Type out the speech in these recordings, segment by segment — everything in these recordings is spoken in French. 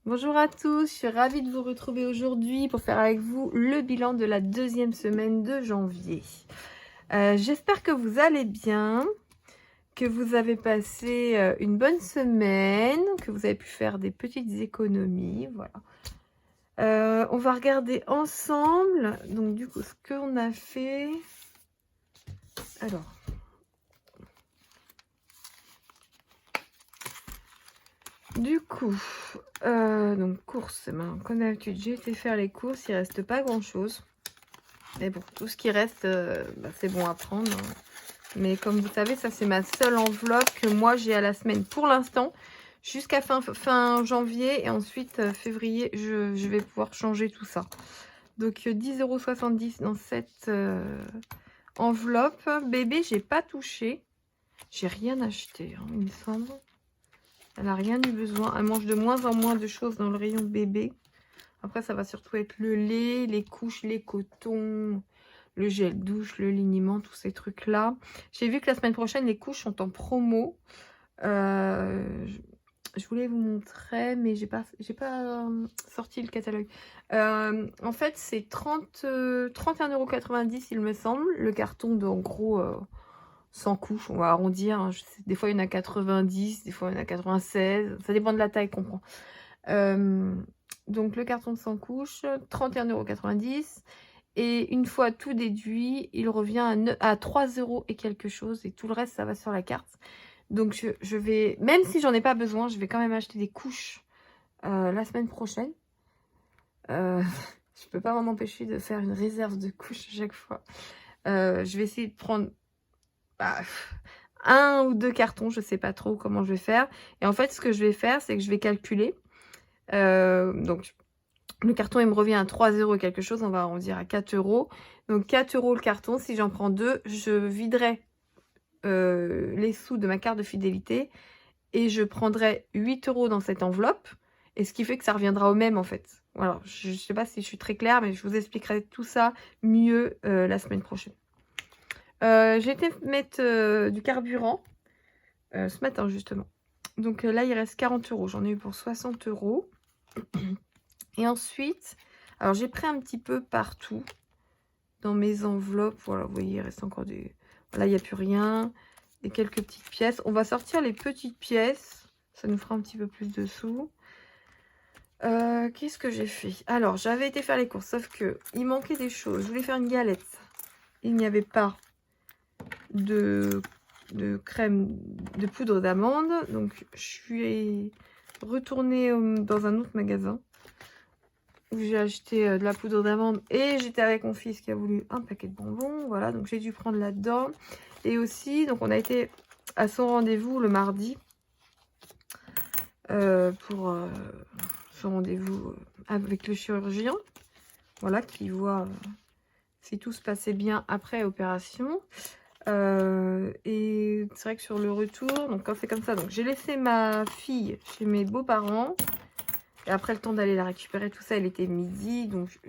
Bonjour à tous, je suis ravie de vous retrouver aujourd'hui pour faire avec vous le bilan de la deuxième semaine de janvier. J'espère que vous allez bien, que vous avez passé une bonne semaine, que vous avez pu faire des petites économies, voilà. On va regarder ensemble, donc du coup, ce qu'on a fait. Alors, du coup, donc courses, comme d'habitude, j'ai été faire les courses, il reste pas grand-chose. Mais bon, tout ce qui reste, c'est bon à prendre. Hein. Mais comme vous savez, ça c'est ma seule enveloppe que moi j'ai à la semaine pour l'instant. Jusqu'à fin janvier et ensuite février, je vais pouvoir changer tout ça. Donc 10,70 € dans cette enveloppe. Bébé, j'ai pas touché. J'ai rien acheté, hein, il me semble. Elle n'a rien eu besoin. Elle mange de moins en moins de choses dans le rayon bébé. Après, ça va surtout être le lait, les couches, les cotons, le gel douche, le liniment, tous ces trucs-là. J'ai vu que la semaine prochaine, les couches sont en promo. Je voulais vous montrer, mais j'ai pas sorti le catalogue. En fait, c'est 31,90 €, il me semble. Le carton de, en gros, 100 couches, on va arrondir. Hein. Des fois, il y en a 90, des fois, il y en a 96. Ça dépend de la taille qu'on prend. Donc, le carton de 100 couches, 31,90 €. Et une fois tout déduit, il revient à 3 € et quelque chose. Et tout le reste, ça va sur la carte. Donc, je vais, même si j'en ai pas besoin, je vais quand même acheter des couches la semaine prochaine. Je peux pas m'en empêcher de faire une réserve de couches à chaque fois. Je vais essayer de prendre un ou deux cartons. Je sais pas trop comment je vais faire. Et en fait, ce que je vais faire, c'est que je vais calculer. Donc, le carton, il me revient à 3 € et quelque chose. On va arrondir à 4 €. Donc, 4 € le carton. Si j'en prends deux, je viderai les sous de ma carte de fidélité. Et je prendrai 8 € dans cette enveloppe. Et ce qui fait que ça reviendra au même, en fait. Voilà. Je ne sais pas si je suis très claire, mais je vous expliquerai tout ça mieux la semaine prochaine. J'ai été mettre du carburant ce matin, justement. Donc là, il reste 40 €. J'en ai eu pour 60 €. Et ensuite, alors j'ai pris un petit peu partout dans mes enveloppes. Voilà, vous voyez, il reste encore des... Voilà, il n'y a plus rien. Et quelques petites pièces. On va sortir les petites pièces. Ça nous fera un petit peu plus de sous. Qu'est-ce que j'ai fait? Alors, j'avais été faire les courses, sauf que il manquait des choses. Je voulais faire une galette. Il n'y avait pas de crème, de poudre d'amande. Donc, je suis retournée dans un autre magasin où j'ai acheté de la poudre d'amande. Et j'étais avec mon fils qui a voulu un paquet de bonbons. Voilà, donc j'ai dû prendre là-dedans. Et aussi, donc on a été à son rendez-vous le mardi pour son rendez-vous avec le chirurgien. Voilà, qui voit si tout se passait bien après opération. Et c'est vrai que sur le retour, donc quand c'est comme ça, donc j'ai laissé ma fille chez mes beaux-parents. Et après le temps d'aller la récupérer, tout ça, il était midi. Donc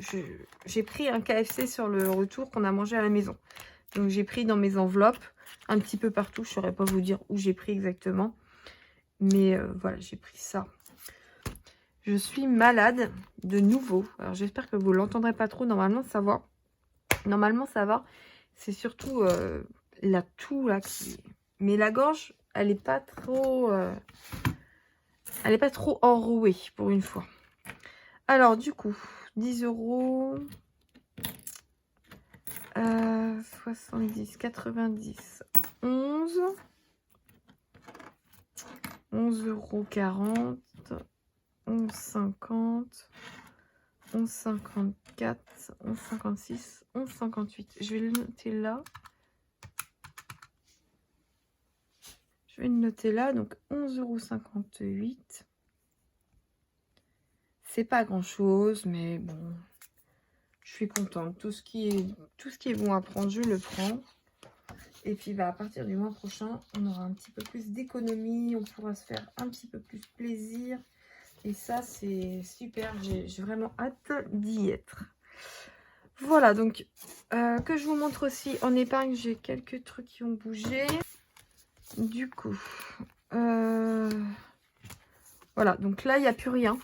j'ai pris un KFC sur le retour qu'on a mangé à la maison. Donc j'ai pris dans mes enveloppes, un petit peu partout. Je ne saurais pas vous dire où j'ai pris exactement. Mais voilà, j'ai pris ça. Je suis malade de nouveau. Alors j'espère que vous ne l'entendrez pas trop. Normalement, ça va. Normalement, ça va. C'est surtout la toux là qui... Mais la gorge, elle n'est pas trop... Elle n'est pas trop enrouée pour une fois. Alors, du coup, 10 €. 70, 90, 11. 11,40 €. 11,50. 11,54. 11,56. 11,58. Je vais le noter là. Je vais le noter là. Donc, 11,58 €. C'est pas grand-chose, mais bon... Je suis contente. Tout ce qui est bon à prendre, je le prends. Et puis, à partir du mois prochain, on aura un petit peu plus d'économie. On pourra se faire un petit peu plus plaisir. Et ça, c'est super. J'ai vraiment hâte d'y être. Voilà, donc, que je vous montre aussi en épargne, j'ai quelques trucs qui ont bougé. Du coup, voilà. Donc là, il n'y a plus rien.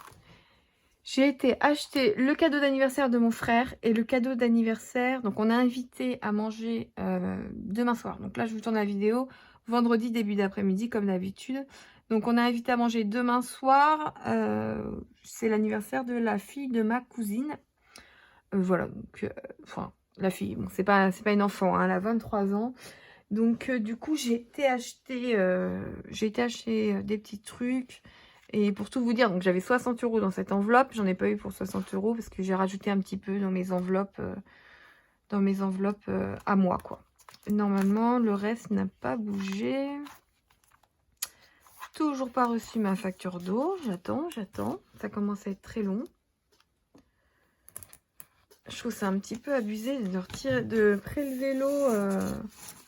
J'ai été acheter le cadeau d'anniversaire de mon frère et le cadeau d'anniversaire. Donc, on a invité à manger demain soir. Donc là, je vous tourne la vidéo vendredi, début d'après-midi, comme d'habitude. Donc, on a invité à manger demain soir. C'est l'anniversaire de la fille de ma cousine. Voilà, donc, enfin, la fille, bon, c'est pas une enfant, hein, elle a 23 ans. Donc, du coup, j'ai été acheter des petits trucs. Et pour tout vous dire, donc j'avais 60 € dans cette enveloppe. J'en ai pas eu pour 60 € parce que j'ai rajouté un petit peu dans mes enveloppes, à moi, quoi. Normalement, le reste n'a pas bougé. Toujours pas reçu ma facture d'eau. J'attends. Ça commence à être très long. Je trouve ça un petit peu abusé de prélever l'eau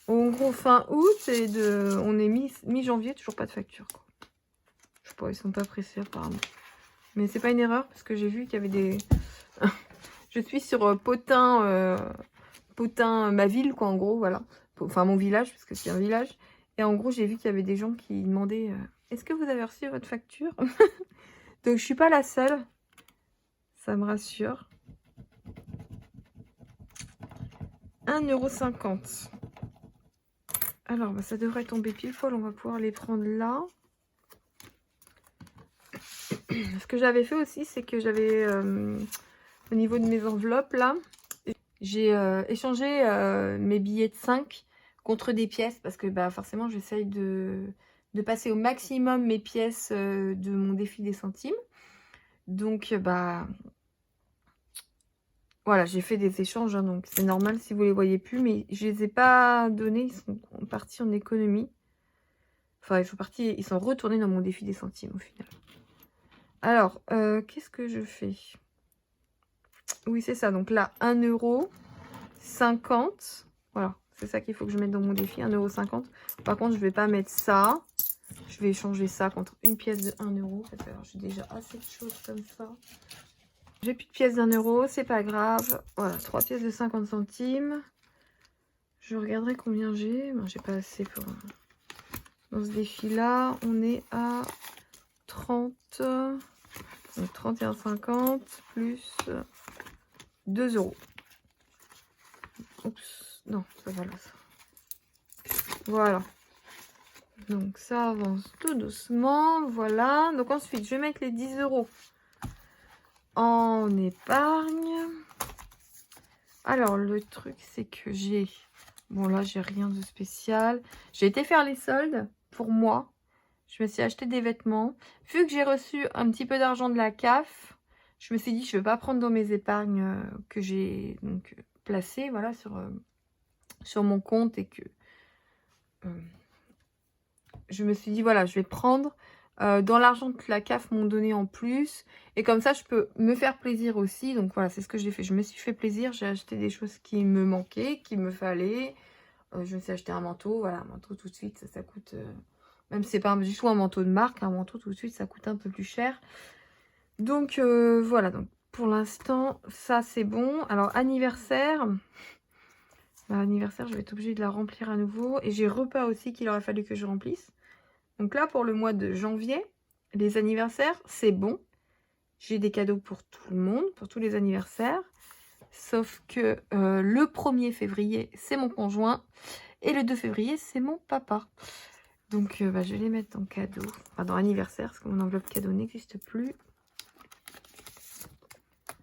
en gros fin août et on est mi-janvier, toujours pas de facture, quoi. Je sais pas, ils sont pas pressés apparemment. Mais c'est pas une erreur parce que j'ai vu qu'il y avait des... Je suis sur Potin, ma ville, quoi, en gros, voilà. Enfin, mon village, parce que c'est un village. Et en gros, j'ai vu qu'il y avait des gens qui demandaient est-ce que vous avez reçu votre facture? Donc, je suis pas la seule. Ça me rassure. 1,50 €. Alors, bah, ça devrait tomber pile poil. On va pouvoir les prendre là. Ce que j'avais fait aussi, c'est que j'avais, au niveau de mes enveloppes, là, j'ai échangé mes billets de 5 contre des pièces. Parce que bah, forcément, j'essaye de passer au maximum mes pièces de mon défi des centimes. Donc, bah... Voilà, j'ai fait des échanges, hein, donc c'est normal si vous les voyez plus. Mais je les ai pas donnés, ils sont partis en économie. Enfin, ils sont retournés dans mon défi des centimes au final. Alors, qu'est-ce que je fais? Oui, c'est ça. Donc là, 1,50 €. Voilà, c'est ça qu'il faut que je mette dans mon défi, 1,50 €. Par contre, je vais pas mettre ça. Je vais échanger ça contre une pièce de 1 €. Alors, j'ai déjà assez de choses comme ça. J'ai plus de pièces d'1 €, c'est pas grave. Voilà, 3 pièces de 50 centimes. Je regarderai combien j'ai. Bon, j'ai pas assez pour... Dans ce défi-là, on est à 30... Donc 31,50 plus 2 €. Oups, non, ça va là, ça. Voilà. Donc ça avance tout doucement, voilà. Donc ensuite, je vais mettre les 10 € en épargne. Alors, le truc, c'est que j'ai... Bon, là, j'ai rien de spécial. J'ai été faire les soldes pour moi. Je me suis acheté des vêtements. Vu que j'ai reçu un petit peu d'argent de la CAF, je me suis dit, je ne vais pas prendre dans mes épargnes que j'ai donc placées, voilà, sur mon compte et que... je me suis dit, voilà, je vais prendre dans l'argent que la CAF m'ont donné en plus. Et comme ça, je peux me faire plaisir aussi. Donc voilà, c'est ce que j'ai fait. Je me suis fait plaisir. J'ai acheté des choses qui me manquaient, qu'il me fallait. Je me suis acheté un manteau. Voilà, un manteau tout de suite, ça coûte... même si c'est pas du tout un manteau de marque, un manteau tout de suite, ça coûte un peu plus cher. Donc voilà, donc pour l'instant, ça c'est bon. Alors, anniversaire... L'anniversaire, je vais être obligée de la remplir à nouveau. Et j'ai repas aussi qu'il aurait fallu que je remplisse. Donc là, pour le mois de janvier, les anniversaires, c'est bon. J'ai des cadeaux pour tout le monde, pour tous les anniversaires. Sauf que le 1er février, c'est mon conjoint. Et le 2 février, c'est mon papa. Donc, bah, je vais les mettre en cadeau. Enfin, dans anniversaire, parce que mon enveloppe cadeau n'existe plus.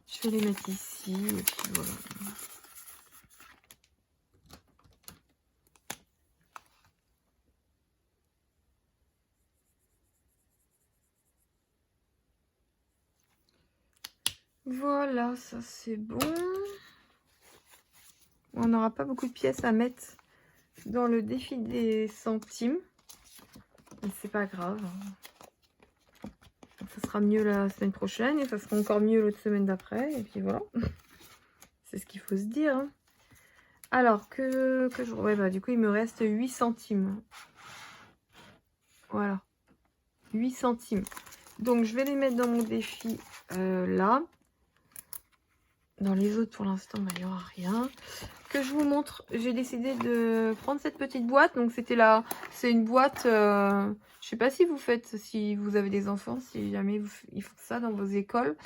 Je vais les mettre ici. Et puis voilà. Voilà, ça c'est bon. On n'aura pas beaucoup de pièces à mettre dans le défi des centimes. Mais c'est pas grave. Ça sera mieux la semaine prochaine et ça sera encore mieux l'autre semaine d'après. Et puis voilà. C'est ce qu'il faut se dire. Hein. Alors, ouais, bah, du coup, il me reste 8 centimes. Voilà. 8 centimes. Donc, je vais les mettre dans mon défi là. Dans les autres, pour l'instant, bah, il n'y aura rien. Que je vous montre, j'ai décidé de prendre cette petite boîte. Donc, c'était là. C'est une boîte... je sais pas si vous faites, si vous avez des enfants, si jamais ils font ça dans vos écoles.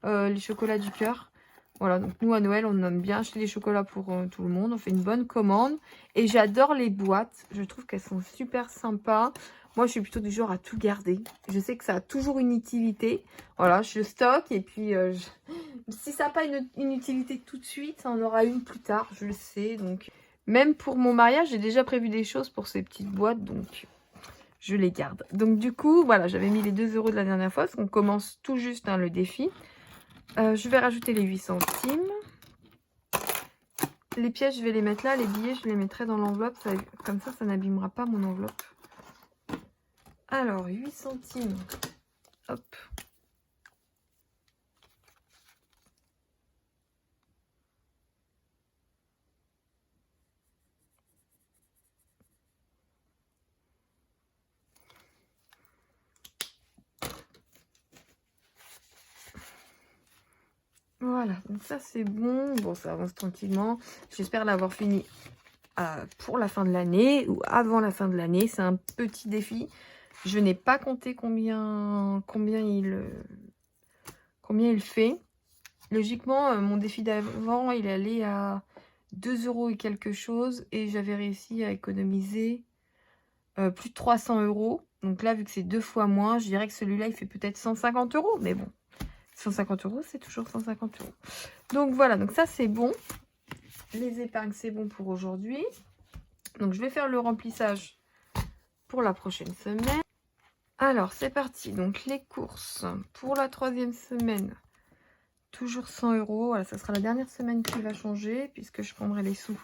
les chocolats du cœur. Voilà, donc nous à Noël, on aime bien acheter des chocolats pour tout le monde. On fait une bonne commande. Et j'adore les boîtes. Je trouve qu'elles sont super sympas. Moi, je suis plutôt du genre à tout garder. Je sais que ça a toujours une utilité. Voilà, je stocke. Et puis, si ça n'a pas une utilité tout de suite, ça en aura une plus tard. Je le sais. Donc, même pour mon mariage, j'ai déjà prévu des choses pour ces petites boîtes. Donc, je les garde. Donc, du coup, voilà, j'avais mis les 2 € de la dernière fois. Parce qu'on commence tout juste le défi. Je vais rajouter les 8 centimes. Les pièces, je vais les mettre là. Les billets, je les mettrai dans l'enveloppe. Comme ça n'abîmera pas mon enveloppe. Alors, 8 centimes. Hop. Voilà, donc ça c'est bon. Bon, ça avance tranquillement. J'espère l'avoir fini pour la fin de l'année ou avant la fin de l'année. C'est un petit défi. Je n'ai pas compté combien il fait. Logiquement, mon défi d'avant, il allait à 2 € et quelque chose. Et j'avais réussi à économiser plus de 300 €. Donc là, vu que c'est 2 fois moins, je dirais que celui-là, il fait peut-être 150 €. Mais bon, 150 €, c'est toujours 150 €. Donc voilà, donc ça c'est bon. Les épargnes, c'est bon pour aujourd'hui. Donc je vais faire le remplissage pour la prochaine semaine. Alors c'est parti. Donc les courses pour la 3e semaine. Toujours 100 €. Voilà, ça sera la dernière semaine qui va changer puisque je prendrai les sous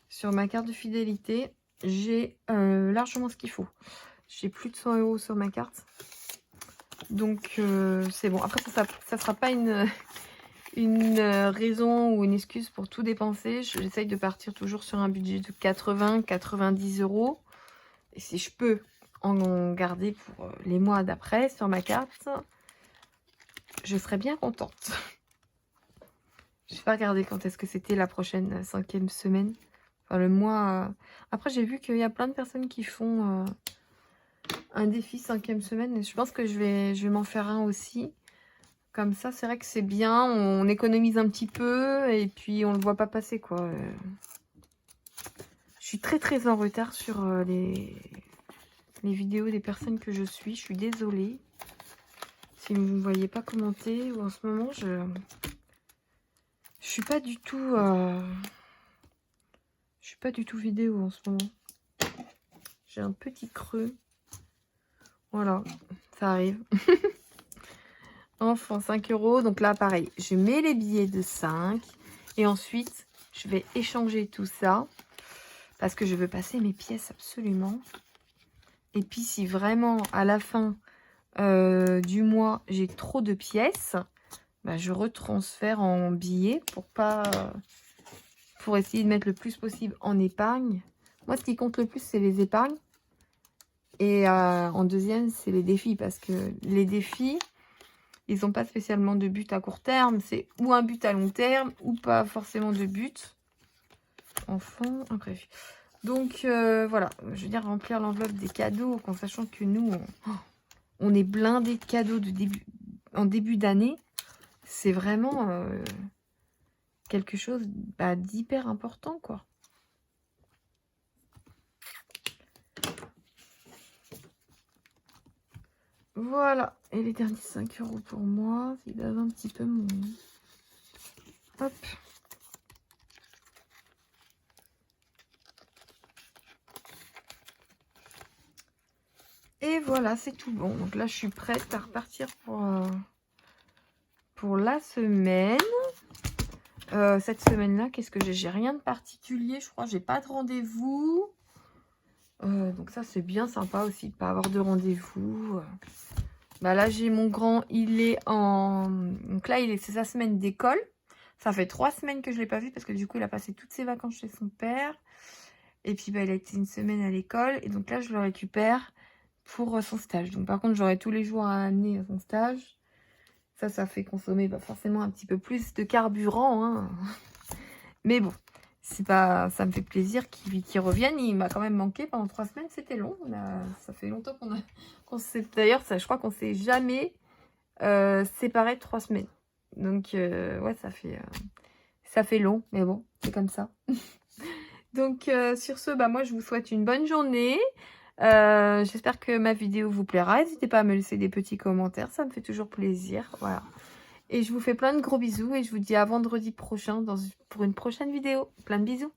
sur ma carte de fidélité. J'ai largement ce qu'il faut. J'ai plus de 100 € sur ma carte. Donc c'est bon. Après ça sera pas une raison ou une excuse pour tout dépenser. J'essaye de partir toujours sur un budget de 80-90 €. Et si je peux en garder pour les mois d'après sur ma carte, je serais bien contente. Je vais pas regarder quand est-ce que c'était la prochaine 5e semaine. Enfin le mois... Après j'ai vu qu'il y a plein de personnes qui font un défi 5e semaine. Et je pense que je vais m'en faire un aussi. Comme ça, c'est vrai que c'est bien. On économise un petit peu et puis on le voit pas passer, quoi. Je suis très en retard sur les vidéos des personnes que je suis. Je suis désolée. Si vous ne me voyez pas commenter ou en ce moment, je suis pas du tout... je suis pas du tout vidéo en ce moment. J'ai un petit creux. Voilà, ça arrive. Enfin, 5 €. Donc là, pareil, je mets les billets de 5. Et ensuite, je vais échanger tout ça. Parce que je veux passer mes pièces absolument. Et puis, si vraiment, à la fin du mois, j'ai trop de pièces, bah, je retransfère en billets pour essayer de mettre le plus possible en épargne. Moi, ce qui compte le plus, c'est les épargnes. Et en deuxième, c'est les défis. Parce que les défis... Ils n'ont pas spécialement de but à court terme. C'est ou un but à long terme ou pas forcément de but. Enfant imprévu. Donc voilà, je veux dire remplir l'enveloppe des cadeaux en sachant que nous, on est blindé de cadeaux en début d'année. C'est vraiment quelque chose d'hyper important, quoi. Voilà, et les derniers 5 € pour moi, ils doivent un petit peu mon... Hop. Et voilà, c'est tout bon. Donc là, je suis prête à repartir pour la semaine. Cette semaine-là, qu'est-ce que j'ai? J'ai rien de particulier, je crois. J'ai pas de rendez-vous. Donc ça, c'est bien sympa aussi de pas avoir de rendez-vous. Bah là, j'ai mon grand, il est en... Donc là, c'est sa semaine d'école. Ça fait 3 semaines que je l'ai pas vu parce que du coup, il a passé toutes ses vacances chez son père. Et puis, bah, il a été une semaine à l'école. Et donc là, je le récupère pour son stage. Donc par contre, j'aurai tous les jours à amener à son stage. Ça fait consommer forcément un petit peu plus de carburant. Hein. Mais bon, c'est pas, ça me fait plaisir qu'il revienne. Il m'a quand même manqué pendant 3 semaines. C'était long. Ça fait longtemps qu'on s'est... D'ailleurs, je crois qu'on s'est jamais séparés de 3 semaines. Donc, ouais, ça fait long, mais bon, c'est comme ça. Donc, sur ce, bah, moi, je vous souhaite une bonne journée. J'espère que ma vidéo vous plaira. N'hésitez pas à me laisser des petits commentaires, ça me fait toujours plaisir. Voilà. Et je vous fais plein de gros bisous et je vous dis à vendredi prochain pour une prochaine vidéo. Plein de bisous.